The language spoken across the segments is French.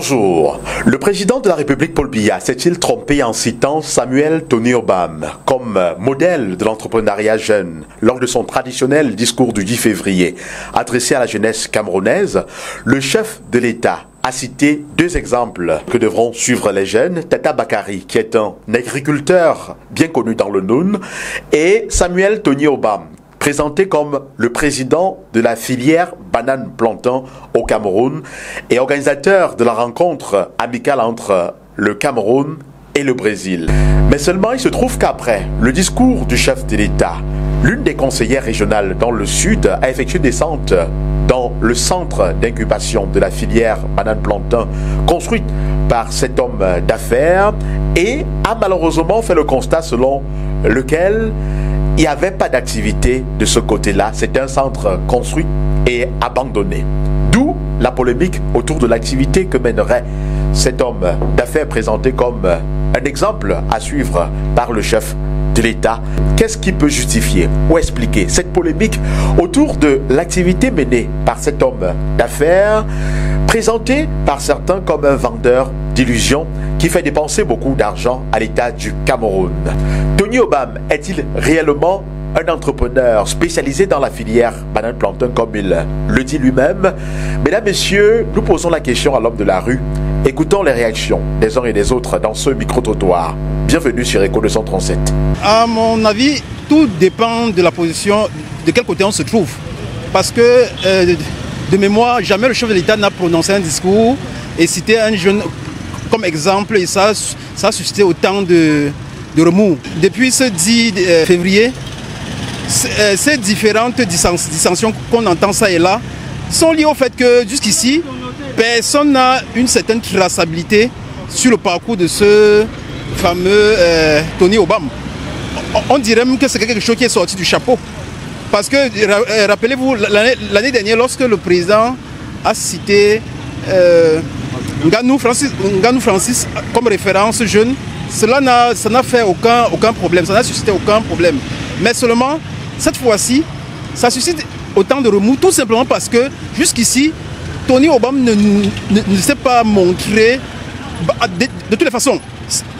Bonjour. Le président de la République Paul Biya s'est-il trompé en citant Samuel Tony Obam comme modèle de l'entrepreneuriat jeune lors de son traditionnel discours du 10 février adressé à la jeunesse camerounaise? Le chef de l'État a cité deux exemples que devront suivre les jeunes. Tata Bakari, qui est un agriculteur bien connu dans le Noun, et Samuel Tony Obam, présenté comme le président de la filière banane-plantain au Cameroun et organisateur de la rencontre amicale entre le Cameroun et le Brésil. Mais seulement il se trouve qu'après le discours du chef de l'État, l'une des conseillères régionales dans le sud a effectué une descente dans le centre d'incubation de la filière banane-plantain construite par cet homme d'affaires et a malheureusement fait le constat selon lequel il n'y avait pas d'activité de ce côté-là. C'était un centre construit et abandonné. D'où la polémique autour de l'activité que mènerait cet homme d'affaires présenté comme un exemple à suivre par le chef de l'État. Qu'est-ce qui peut justifier ou expliquer cette polémique autour de l'activité menée par cet homme d'affaires, présenté par certains comme un vendeur d'illusions qui fait dépenser beaucoup d'argent à l'État du Cameroun? Tony Obam est-il réellement un entrepreneur spécialisé dans la filière banane-plantain comme il le dit lui-même? Mesdames, Messieurs, nous posons la question à l'homme de la rue. Écoutons les réactions des uns et des autres dans ce micro-trottoir. Bienvenue sur Echo 237. À mon avis, tout dépend de la position, de quel côté on se trouve. Parce que, de mémoire, jamais le chef de l'État n'a prononcé un discours et cité un jeune comme exemple, et ça a suscité autant de remous. Depuis ce 10 février, ces différentes dissensions qu'on entend ça et là sont liées au fait que jusqu'ici, personne n'a une certaine traçabilité sur le parcours de ce fameux Tony Obam. On dirait même que c'est quelque chose qui est sorti du chapeau. Parce que, rappelez-vous, l'année dernière, lorsque le président a cité Nganou Francis comme référence jeune, ça n'a fait aucun problème, ça n'a suscité aucun problème. Mais seulement, cette fois-ci, ça suscite autant de remous, tout simplement parce que jusqu'ici, Tony Obam ne s'est pas montré, de toutes les façons,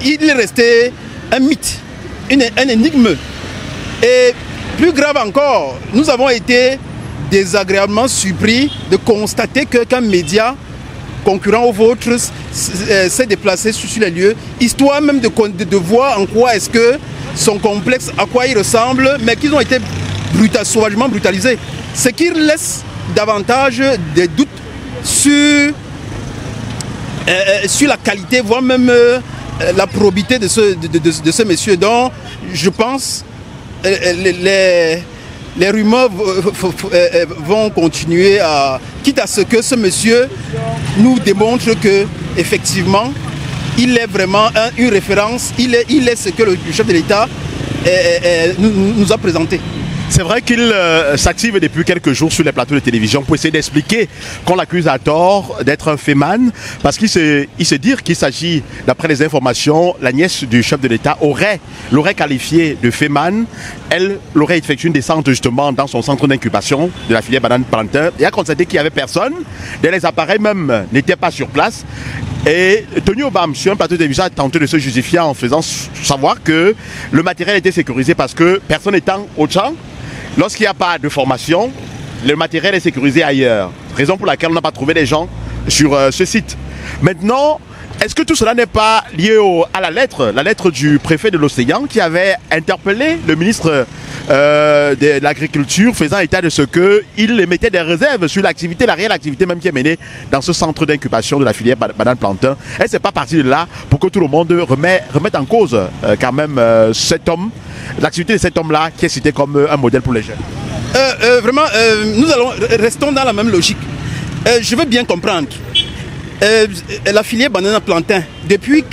il est resté un mythe, un énigme. Et plus grave encore, nous avons été désagréablement surpris de constater qu'un média concurrent au vôtre s'est déplacé sur les lieux, histoire même de voir en quoi est-ce que son complexe, à quoi il ressemble, mais qu'ils ont été sauvagement brutalisés. Ce qui laisse davantage des doutes sur la qualité, voire même la probité de ce monsieur, dont je pense les rumeurs vont continuer, quitte à ce que ce monsieur nous démontre que effectivement il est vraiment une référence, il est ce que le chef de l'État nous a présenté. C'est vrai qu'il s'active depuis quelques jours sur les plateaux de télévision pour essayer d'expliquer qu'on l'accuse à tort d'être un féman, parce qu'il se dit qu'il s'agit, d'après les informations, la nièce du chef de l'État l'aurait qualifié de féman. Elle l'aurait effectué une descente justement dans son centre d'incubation de la filière banane-plantain et a constaté qu'il n'y avait personne, les appareils même n'étaient pas sur place. Et Tony Obam, sur un plateau de télévision, a tenté de se justifier en faisant savoir que le matériel était sécurisé parce que personne n'étant au champ, lorsqu'il n'y a pas de formation, le matériel est sécurisé ailleurs. Raison pour laquelle on n'a pas trouvé des gens sur ce site. Maintenant, est-ce que tout cela n'est pas lié à la lettre du préfet de l'Océan qui avait interpellé le ministre de l'Agriculture, faisant état de ce qu'il émettait des réserves sur l'activité, la réelle activité même qui est menée dans ce centre d'incubation de la filière banane-plantain? Et c'est pas parti de là pour que tout le monde remette en cause quand même cet homme, l'activité de cet homme-là qui est cité comme un modèle pour les jeunes? Vraiment, restons dans la même logique. Je veux bien comprendre. La filière banane-plantain, depuis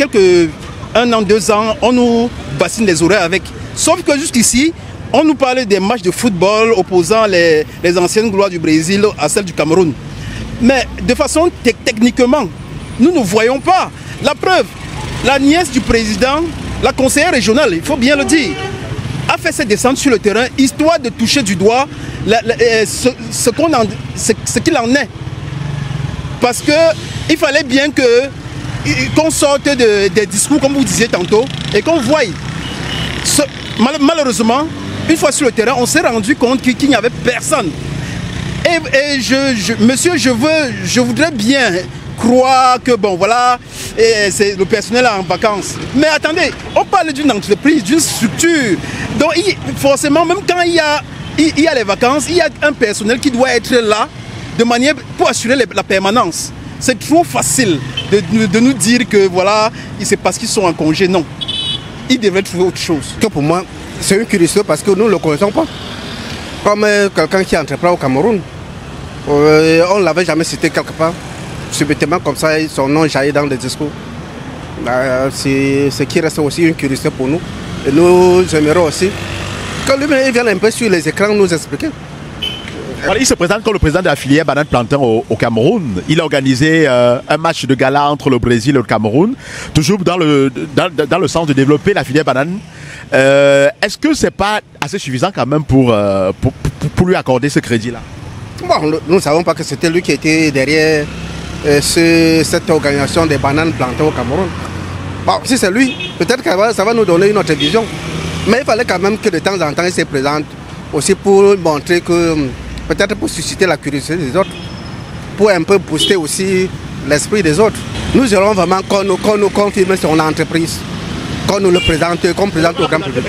un an, 2 ans, on nous bassine les oreilles avec. Sauf que jusqu'ici, on nous parle des matchs de football opposant les anciennes gloires du Brésil à celles du Cameroun. Mais de façon techniquement, nous ne voyons pas. La preuve, la nièce du président, la conseillère régionale, il faut bien le dire, a fait cette descente sur le terrain, histoire de toucher du doigt ce qu'il en est. Parce que il fallait bien qu'on sorte des discours, comme vous disiez tantôt, et qu'on voie. Malheureusement, une fois sur le terrain, on s'est rendu compte qu'il n'y avait personne. Et monsieur, je voudrais bien croire que, bon, voilà, c'est le personnel en vacances. Mais attendez, on parle d'une entreprise, d'une structure. Donc, forcément, même quand il y a les vacances, il y a un personnel qui doit être là de manière pour assurer la permanence. C'est trop facile de nous dire que, voilà, c'est parce qu'ils sont en congé. Non. Ils devraient trouver autre chose. Pour moi, c'est une curiosité parce que nous ne le connaissons pas. Comme quelqu'un qui entreprend au Cameroun. On ne l'avait jamais cité quelque part. Subitement comme ça, son nom jaillit dans des discours. C'est ce qui reste aussi une curiosité pour nous. Et nous aimerions aussi que lui-même vienne un peu sur les écrans nous expliquer. Alors, il se présente comme le président de la filière banane plantain au Cameroun. Il a organisé un match de gala entre le Brésil et le Cameroun, toujours dans le sens de développer la filière banane. Est-ce que ce n'est pas assez suffisant quand même pour lui accorder ce crédit-là? Bon, nous ne savons pas que c'était lui qui était derrière cette organisation des bananes plantées au Cameroun. Bon, si c'est lui, peut-être que ça va nous donner une autre vision. Mais il fallait quand même que de temps en temps il se présente aussi pour montrer que, peut-être pour susciter la curiosité des autres, pour un peu booster aussi l'esprit des autres. Nous aurons vraiment qu'on nous confirme son entreprise, qu'on nous le présente, qu'on présente au grand public.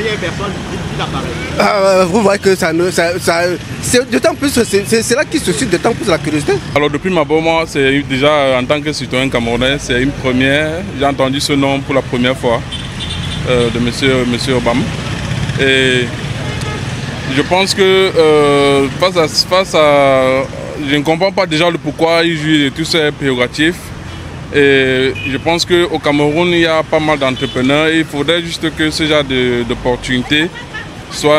Vous voyez que c'est d'autant plus, c'est là qui suscite d'autant plus la curiosité. Alors depuis ma bonne moi, c'est déjà en tant que citoyen camerounais, c'est une première. J'ai entendu ce nom pour la première fois de monsieur Obama. Et je pense que face à je ne comprends pas déjà le pourquoi il jouit de tous ces prérogatives. Et je pense qu'au Cameroun, il y a pas mal d'entrepreneurs. Il faudrait juste que ce genre d'opportunités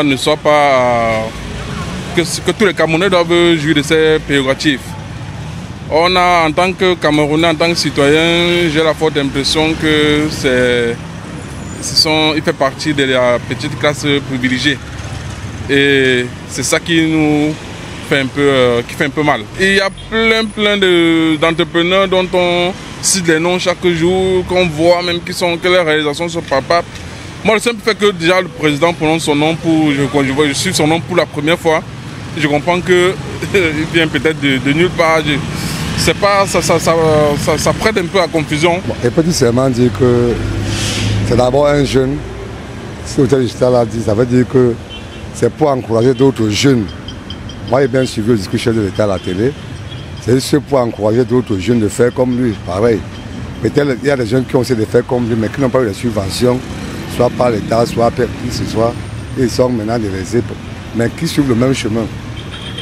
ne soient pas... que tous les Camerounais doivent jouir de ces prérogatives. On a, en tant que Camerounais, en tant que citoyen, j'ai la forte impression que il fait partie de la petite classe privilégiée. Et c'est ça qui nous fait un peu mal. Il y a plein d'entrepreneurs dont on cite les noms chaque jour, qu'on voit même que les réalisations sont palpables. Moi, le simple fait que déjà le président prononce son nom, je suis son nom pour la première fois, je comprends qu'il vient peut-être de nulle part. C'est pas, ça prête un peu à confusion. Bon, et peut-être seulement dire que c'est d'abord un jeune. Ce que l'autorité a dit, ça veut dire que c'est pour encourager d'autres jeunes. Moi, j'ai bien suivi le discours chef de l'État à la télé. C'est juste pour encourager d'autres jeunes de faire comme lui, pareil. Peut-être il y a des jeunes qui ont essayé de faire comme lui, mais qui n'ont pas eu de subventions, soit par l'État, soit par qui que ce soit. Ils sont maintenant délaissés, mais qui suivent le même chemin.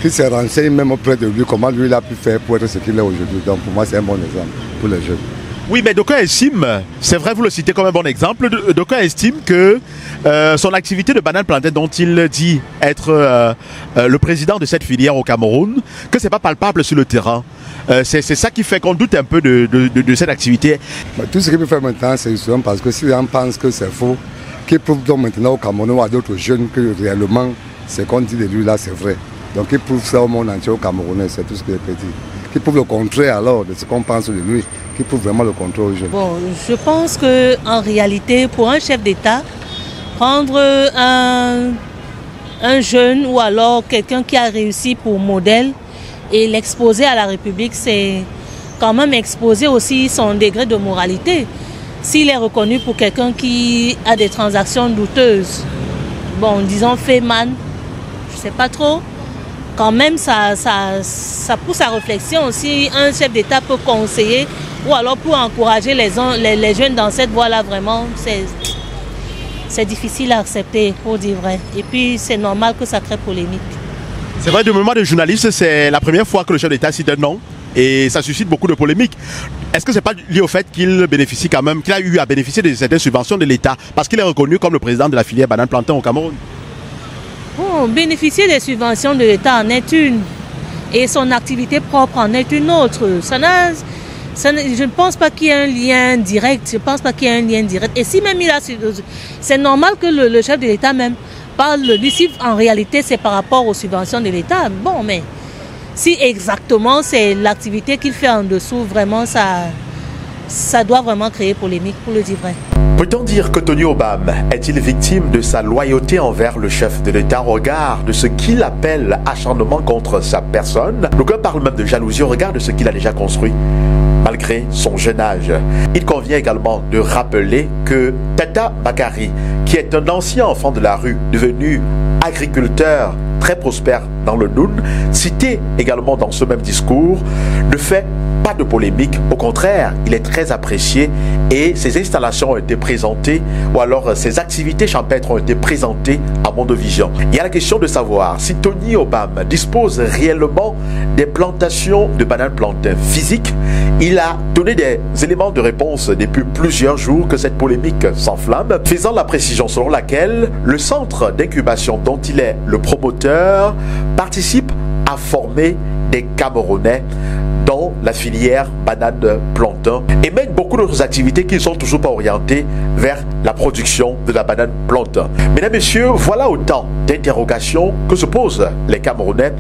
Qui se renseignent même auprès de lui, comment lui il a pu faire pour être ce qu'il est aujourd'hui. Donc pour moi, c'est un bon exemple pour les jeunes. Oui, mais d'aucuns estiment, c'est vrai, vous le citez comme un bon exemple, d'aucuns estiment que son activité de banane plantain dont il dit être le président de cette filière au Cameroun, que ce n'est pas palpable sur le terrain. C'est ça qui fait qu'on doute un peu de cette activité. Tout ce qu'il peut faire maintenant, c'est justement parce que si les gens pensent que c'est faux, qu'il prouve donc maintenant au Cameroun ou à d'autres jeunes que réellement ce qu'on dit de lui là, c'est vrai. Donc il prouve ça au monde entier, au Camerounais, c'est tout ce qu'il peut dire. Qu'il prouve le contraire alors de ce qu'on pense de lui, qu'il prouve vraiment le contraire aux jeunes. Bon, je pense qu'en réalité, pour un chef d'État, prendre un jeune ou alors quelqu'un qui a réussi pour modèle et l'exposer à la République, c'est quand même exposer aussi son degré de moralité. S'il est reconnu pour quelqu'un qui a des transactions douteuses, bon, disons Feynman, je ne sais pas trop, quand même ça pousse à réflexion. Si un chef d'État peut conseiller ou alors pour encourager les jeunes dans cette voie-là, vraiment, c'est difficile à accepter, pour dire vrai. Et puis c'est normal que ça crée polémique. C'est vrai, du moment de journaliste, c'est la première fois que le chef d'État cite un nom et ça suscite beaucoup de polémiques. Est-ce que ce n'est pas lié au fait qu'il bénéficie quand même, qu'il a eu à bénéficier de certaines subventions de l'État parce qu'il est reconnu comme le président de la filière banane plantain au Cameroun? Bon, bénéficier des subventions de l'État en est une et son activité propre en est une autre. Je ne pense pas qu'il y ait un lien direct. Je pense pas qu'il y ait un lien direct. Et si même il a, c'est normal que le chef de l'État même parle de lui. Si en réalité c'est par rapport aux subventions de l'État, bon, mais si exactement c'est l'activité qu'il fait en dessous, vraiment ça doit vraiment créer polémique, pour le dire vrai. Peut-on dire que Tony Obam est-il victime de sa loyauté envers le chef de l'État au regard de ce qu'il appelle acharnement contre sa personne? D'aucuns parle même de jalousie au regard de ce qu'il a déjà construit malgré son jeune âge. Il convient également de rappeler que Tata Bakary, qui est un ancien enfant de la rue, devenu agriculteur très prospère dans le Noun, cité également dans ce même discours, ne fait pas de polémique. Au contraire, il est très apprécié et ses installations ont été présentées, ou alors ses activités champêtres ont été présentées à Mondovision. Il y a la question de savoir si Tony Obam dispose réellement des plantations de bananes plantains physiques. Il a donné des éléments de réponse depuis plusieurs jours que cette polémique s'enflamme, faisant la précision selon laquelle le centre d'incubation dont il est le promoteur participe à former des Camerounais dans la filière banane plantain et mène beaucoup d'autres activités qui ne sont toujours pas orientées vers la production de la banane plantain. Mesdames, Messieurs, voilà autant d'interrogations que se posent les Camerounais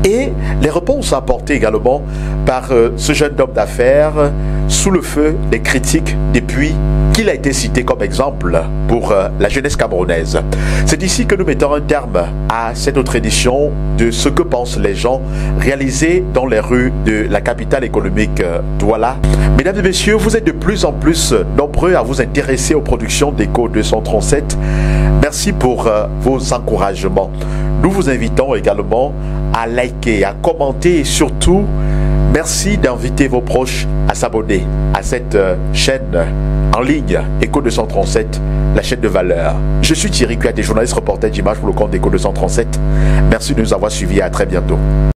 et les réponses apportées également par ce jeune homme d'affaires sous le feu des critiques depuis qu'il a été cité comme exemple pour la jeunesse camerounaise. C'est ici que nous mettons un terme à cette autre édition de Ce que pensent les gens, réalisée dans les rues de la capitale économique Douala. Mesdames et messieurs, vous êtes de plus en plus nombreux à vous intéresser aux productions d'Echo 237. Merci pour vos encouragements. Nous vous invitons également à liker, à commenter et surtout, merci d'inviter vos proches à s'abonner à cette chaîne en ligne Echo 237, la chaîne de valeur. Je suis Thierry Kuat, journaliste reporter d'images pour le compte d'Echo 237. Merci de nous avoir suivis et à très bientôt.